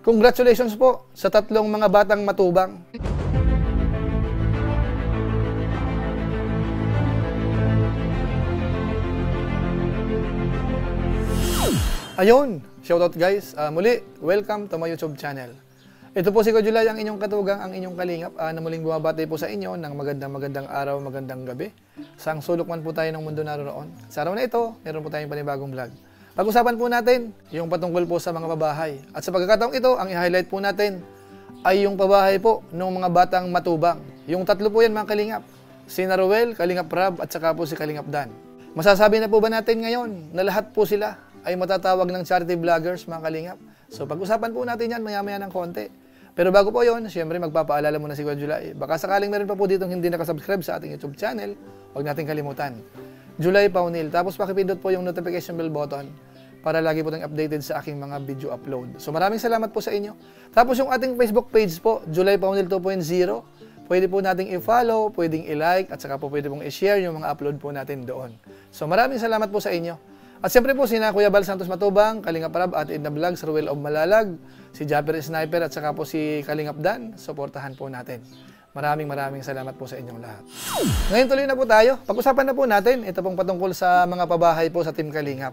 Congratulations po sa tatlong mga batang matubang. Ayun, shoutout guys. Muli, welcome to my YouTube channel. Ito po si Kuya Julay, ang inyong katugang, ang inyong kalingap, na muling bumabati po sa inyo ng magandang araw, magandang gabi. Saang sulok man po tayo ng mundo naroon. Sa araw na ito, meron po tayong panibagong vlog. Pag-usapan po natin yung patungkol po sa mga pabahay. At sa pagkakataong ito, ang i-highlight po natin ay yung pabahay po ng mga batang matubang. Yung tatlo po yan mga kalingap. Si Naruel, Kalingap Rab, at saka po si Kalingap Dan. Masasabi na po ba natin ngayon na lahat po sila ay matatawag ng charity vloggers mga kalingap? So pag-usapan po natin yan maya-maya ng konti. Pero bago po yon, siyempre magpapaalala muna si Kuya Julay. Baka sakaling meron pa po ditong hindi nakasubscribe sa ating YouTube channel, huwag natin kalimutan. Julay Paunil. Tapos pakipindot po yung notification bell button para lagi po tayong updated sa aking mga video upload. So maraming salamat po sa inyo. Tapos yung ating Facebook page po, Julay Paunil 2.0. Pwede po nating i-follow, pwedeng i-like, at saka po pwede pong i-share yung mga upload po natin doon. So maraming salamat po sa inyo. At siyempre po sina Kuya Bal Santos Matubang, Kalingap Rab at Edna Vlogs, Ruel of Malalag, si Japper Sniper at saka po si Kalingap Dan, suportahan po natin. Maraming salamat po sa inyong lahat. Ngayon tuloy na po tayo. Pag-usapan na po natin, ito pong patungkol sa mga pabahay po sa Team Kalingap.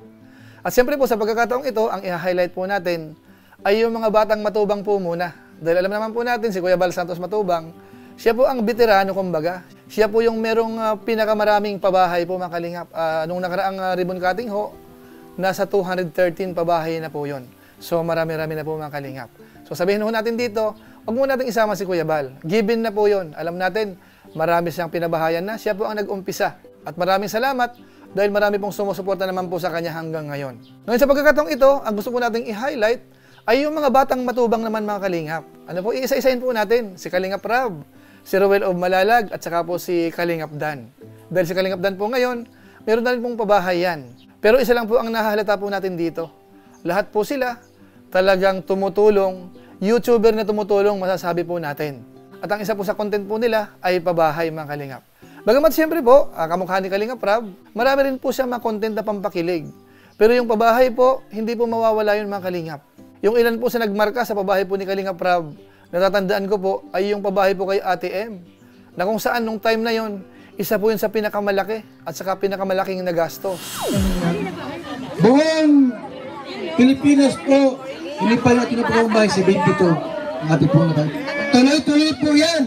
At siyempre po sa pagkakataong ito, ang i-highlight po natin ay yung mga batang matubang po muna. Dahil alam naman po natin si Kuya Bal Santos Matubang, siya po ang veterano kumbaga. Siya po yung merong pinakamaraming pabahay po mga kalingap. Nung nakaraang ribbon cutting ho, nasa 213 pabahay na po yon. So marami-rami na po mga kalingap. So sabihin ho natin dito, huwag muna natin isama si Kuya Bal. Given na po yon. Alam natin, marami siyang pinabahayan na. Siya po ang nag-umpisa. At maraming salamat dahil marami pong sumusuporta naman po sa kanya hanggang ngayon. Ngayon sa pagkakataong ito, ang gusto po nating i-highlight ay yung mga batang matubang naman mga kalingap. Ano po, iisa-isahin po natin. Si Kalingap Rab, si Ruel of Malalag, at saka po si Kalingap Dan. Dahil si Kalingap Dan po ngayon, meron na rin pong pabahay yan. Pero isa lang po ang nahahalata po natin dito. Lahat po sila talagang tumutulong, YouTuber na tumutulong, masasabi po natin. At ang isa po sa content po nila ay pabahay mga kalingap. Bagamat siyempre po, kamukha ni Kalingap Rab, marami rin po siya mga content na pampakilig. Pero yung pabahay po, hindi po mawawala yun mga kalingap. Yung ilan po sa nagmarka sa pabahay po ni Kalingap Rab, natatandaan ko po, ay yung pabahay po kay Ate M. Na kung saan nung time na yon, isa po yun sa pinakamalaki at saka pinakamalaking nagastos. Buong Pilipinas po, hindi pa natin na po ang bahay, 72. Ang ating po naman. Tuloy-tuloy po yan.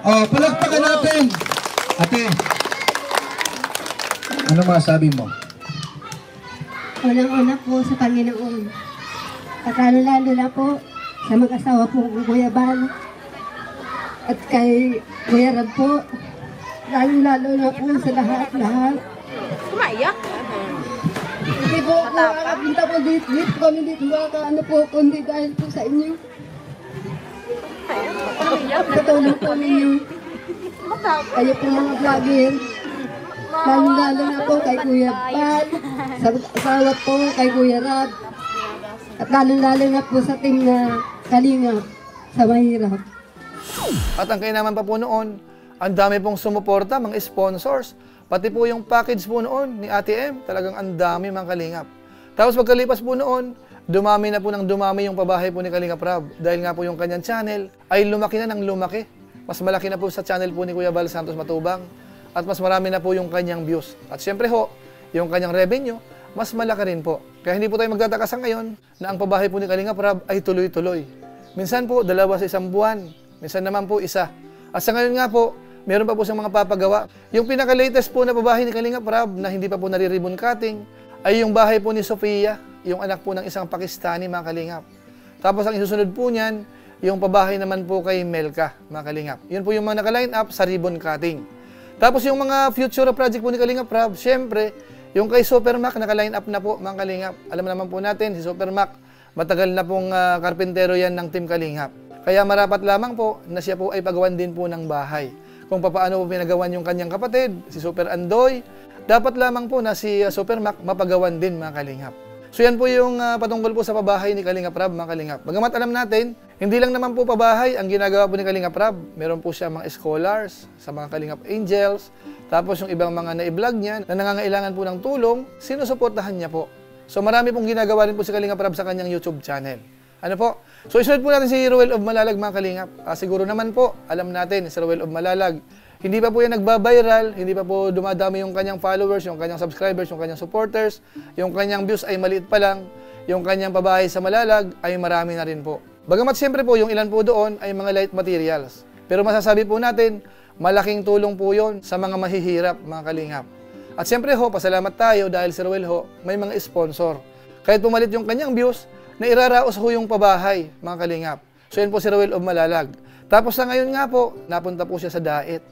Palagpakan natin. Ate, ano masabi mo? Unang-una po sa Panginoon. At lalo na po sa mag-asawa po Kuya Bal at kay Kuya Rab po. Lalo na po sa lahat-lahat. Kumaiyak? Hindi po ako nakakapunta po dito kami dito ano po, kundi dahil po sa inyo. Katulong po ninyo. Kayo po mga vlogger. Lalo na po kay Kuya Bal, sa asawa po kay Kuya Rab. At lalo na po sa team na Kalingap sa mahirap. At ang kainaman pa po noon, ang dami pong sumuporta, mga sponsors. Pati po yung package po noon ni Ate M, talagang ang dami mga kalingap. Tapos pagkalipas po noon, dumami na po ng dumami yung pabahay po ni Kalingap Rab. Dahil nga po yung kanyang channel ay lumaki na ng lumaki. Mas malaki na po sa channel po ni Kuya Bal Santos Matubang. At mas marami na po yung kanyang views. At syempre ho, yung kanyang revenue, mas malaki rin po. Kaya hindi po tayo magtataka sa ngayon na ang pabahay po ni Kalingap Rab ay tuloy-tuloy. Minsan po, 2 sa isang buwan. Minsan naman po, 1. At sa ngayon nga po, meron pa po siyang mga papagawa. Yung pinaka-latest po na pabahay ni Kalingap Rab na hindi pa po nare-ribbon cutting ay yung bahay po ni Sofia, yung anak po ng isang Pakistani mga kalingap. Tapos ang isusunod po niyan, yung pabahay naman po kay Melka mga kalingap. Yun po yung mga naka-line up sa ribbon cutting. Tapos yung mga future project po ni Kalingap Rab, syempre, yung kay Super Mac naka-line up na po mga kalingap. Alam naman po natin, si Super Mac, matagal na pong karpentero yan ng Team Kalingap. Kaya marapat lamang po na siya po ay pagawan din po ng bahay. Kung paano po pinagawan yung kanyang kapatid, si Super Andoy, dapat lamang po na si Super Mac mapagawan din mga kalingap. So yan po yung patungkol po sa pabahay ni Kalingap Rab mga kalingap. Bagamat alam natin, hindi lang naman po pabahay ang ginagawa po ni Kalingap Rab. Meron po siya mga scholars sa mga Kalingap Angels. Tapos yung ibang mga na-vlog niya na nangangailangan po ng tulong, sinusuportahan niya po. So marami pong ginagawa rin po si Kalingap Rab sa kanyang YouTube channel. Ano po? So isunod po natin si Ruel of Malalag mga kalingap. Siguro naman po, alam natin si Ruel of Malalag, hindi pa po yan nagba-viral, hindi pa po dumadami yung kanyang followers, yung kanyang subscribers, yung kanyang supporters, yung kanyang views ay maliit pa lang, yung kanyang pabahay sa Malalag ay marami na rin po. Bagamat siyempre po, yung ilan po doon ay mga light materials. Pero masasabi po natin, malaking tulong po yon sa mga mahihirap mga kalingap. At siyempre ho, pasalamat tayo dahil si Ruel ho, may mga sponsor. Kahit pumalit yung kanyang views, na iraraos ho yung pabahay mga kalingap. So yan po si Ruel of Malalag. Tapos sa ngayon nga po, napunta po siya sa Daet.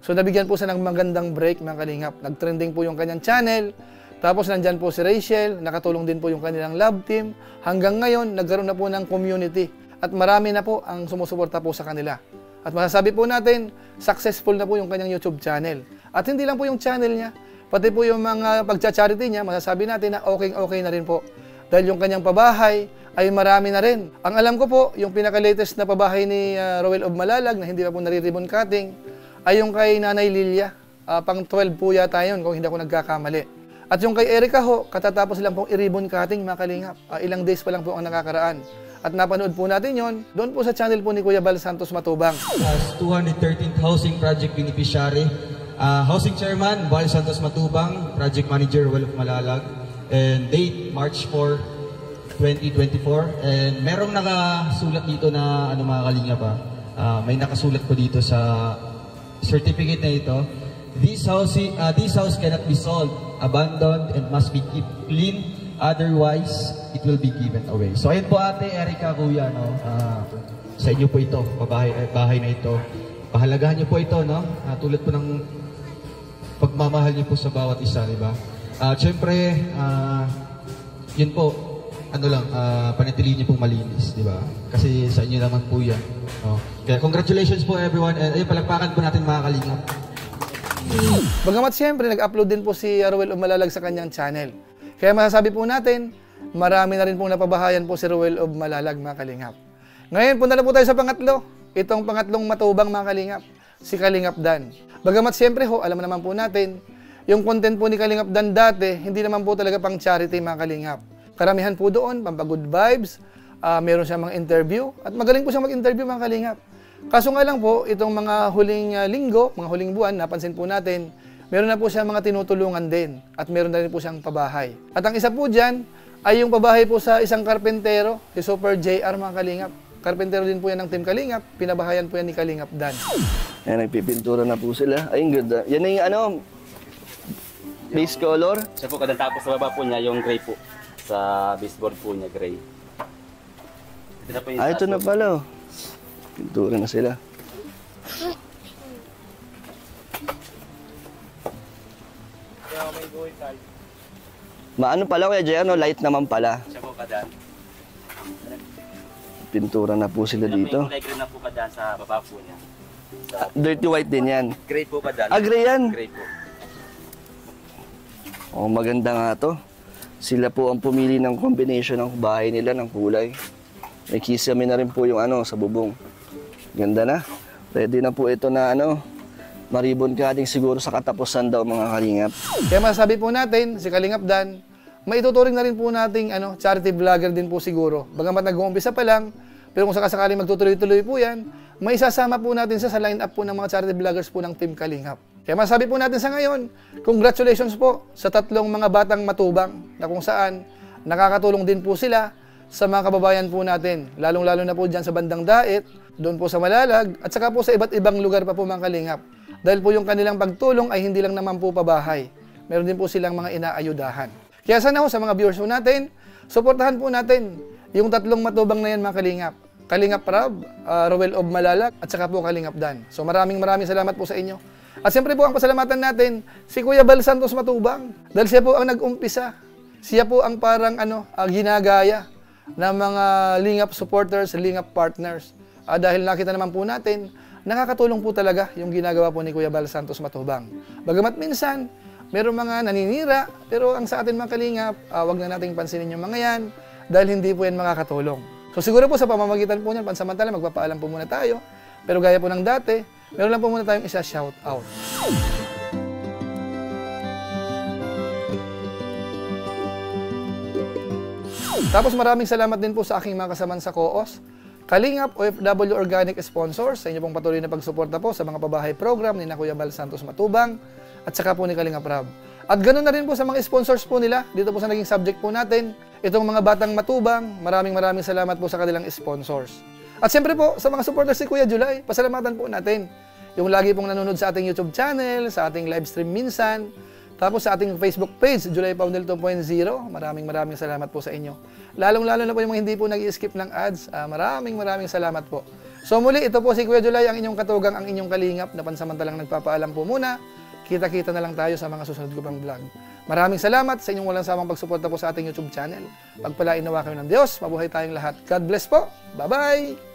So nabigyan po siya ng magandang break mga kalingap. Nag-trending po yung kanyang channel. Tapos nandyan po si Rachel, nakatulong din po yung kanilang love team. Hanggang ngayon, nagkaroon na po ng community. At marami na po ang sumusuporta po sa kanila. At masasabi po natin, successful na po yung kanyang YouTube channel. At hindi lang po yung channel niya, pati po yung mga pagcha-charity niya, masasabi natin na okay na rin po. Dahil yung kanyang pabahay ay marami na rin. Ang alam ko po, yung pinaka-latest na pabahay ni Ruel of Malalag na hindi pa po nare-ribbon cutting, ay yung kay Nanay Lilia. Pang 12 po yata yun kung hindi ako nagkakamali. At yung kay Erica ho, katatapos lang pong i-ribbon cutting mga kalingap. Ilang days pa lang po ang nakakaraan. At napanood po natin yon doon po sa channel po ni Kuya Bal Santos Matubang. As 213th Housing Project Beneficiary, Housing Chairman Bal Santos Matubang, Project Manager Ruel of Malalag, and date March 4, 2024. And merong nakasulat dito na mga kalingap may nakasulat po dito sa certificate na ito. This house cannot be sold, abandoned, and must be kept clean. Otherwise, it will be given away. So ayun po Ate Erica, Kuya, no? Sa inyo po ito, bahay na ito. Pahalagahan niyo po ito, no? Tulad po ng pagmamahal niyo po sa bawat isa, di ba? Siyempre, yun po, panatilihin niyo pong malinis, di ba? Kasi sa inyo naman po yan. No? Kaya congratulations po everyone, and ayun, palagpakan po natin mga kalingap. Bagamat siyempre, nag-upload din po si Ruel of Malalag sa kanyang channel. Kaya masasabi po natin, marami na rin pong napabahayan po si Ruel of Malalag mga kalingap. Ngayon, punta na po tayo sa pangatlo. Itong pangatlong matubang mga kalingap, si Kalingap Dan. Bagamat siyempre ho, alam naman po natin, yung content po ni Kalingap Dan dati, hindi naman po talaga pang charity mga kalingap. Karamihan po doon, pampagood vibes, meron siyang mga interview, at magaling po siyang mag-interview mga kalingap. Kaso nga lang po, itong mga huling linggo, mga huling buwan, napansin po natin, meron na po siyang mga tinutulungan din, at meron na rin po siyang pabahay. At ang isa po dyan, ay yung pabahay po sa isang karpentero, si Super JR mga kalingap. Karpentero din po yan ng Team Kalingap, pinabahayan po yan ni Kalingap Dan. Ayan, nagpipintura na po sila. Ay, ang ganda. Yan na yung base color. Siya po tapos sa baba po niya yung gray po. Sa baseboard po niya, gray. Ito na po yung Ito na pala. Pintura na sila. Maano pala Kuya Jay, light naman pala. Siya po kadan. Pintura na po sila dito. Kulay green na po kadan sa baba po niya. Dirty white din yan. Gray po kadan. Gray yan? Gray po. Oh, maganda nga to. Sila po ang pumili ng combination ng bahay nila ng kulay. May kisame na rin po yung sa bubong. Ganda na. Pwede na po ito na maribon cutting siguro sa katapusan daw mga kalingap. Kaya masasabi po natin, si Kalingap Dan, maituturing na rin po nating charity vlogger din po siguro. Bagamat nag-uumpisa pa lang, pero kung sakasakali magtutuloy-tuloy po yan, may isasama po natin sa line-up po ng mga charity vloggers po ng Team Kalingap. Kaya masasabi po natin sa ngayon, congratulations po sa tatlong mga batang matubang na kung saan nakakatulong din po sila sa mga kababayan po natin, lalong-lalo na po dyan sa bandang Daet, doon po sa Malalag, at saka po sa iba't ibang lugar pa po mga kalingap. Dahil po yung kanilang pagtulong ay hindi lang naman po pabahay. Meron din po silang mga inaayudahan. Kaya sana ho sa mga viewers po natin, suportahan po natin yung tatlong matubang na yan mga kalingap. Kalingap Rab, Ruel of Malalag, at saka po Kalingap Dan. So maraming salamat po sa inyo. At siyempre po ang pasalamatan natin, si Kuya Bal Santos Matubang. Dahil siya po ang nag-umpisa. Siya po ang parang ginagaya ng mga Lingap supporters, Lingap partners. Dahil nakita naman po natin, nakakatulong po talaga yung ginagawa po ni Kuya Bal Santos Matubang. Bagamat minsan, meron mga naninira, pero ang sa atin mga kalingap, wag na nating pansinin yung mga yan, dahil hindi po yan makakatulong. So siguro po sa pamamagitan po niyan, pansamantala magpapaalam po muna tayo. Pero gaya po ng dati, meron lang po muna tayong isa shout out. Tapos maraming salamat din po sa aking mga kasaman sa COOS, Kalingap, OFW Organic Sponsors, sa inyo pong patuloy na pagsuporta po sa mga pabahay program ni Kuya Bal Santos Matubang at saka po ni Kalingap Rab. At ganoon na rin po sa mga sponsors po nila dito po sa naging subject po natin, itong mga batang matubang. Maraming salamat po sa kanilang sponsors. At siyempre po sa mga supporters si Kuya July, pasalamatan po natin yung lagi pong nanonood sa ating YouTube channel, sa ating live stream minsan, tapos sa ating Facebook page, July Paunel 2.0. Maraming salamat po sa inyo. Lalong-lalo na po yung mga hindi po nag-i-skip ng ads. Maraming salamat po. So muli, ito po si Kuya July, ang inyong katugang, ang inyong kalingap na pansamantalang nagpapaalam po muna. Kita-kita na lang tayo sa mga susunod ko pang vlog. Maraming salamat sa inyong walang samang pagsuporta po sa ating YouTube channel. Pagpalain nawa kayo ng Diyos, mabuhay tayong lahat. God bless po. Bye-bye!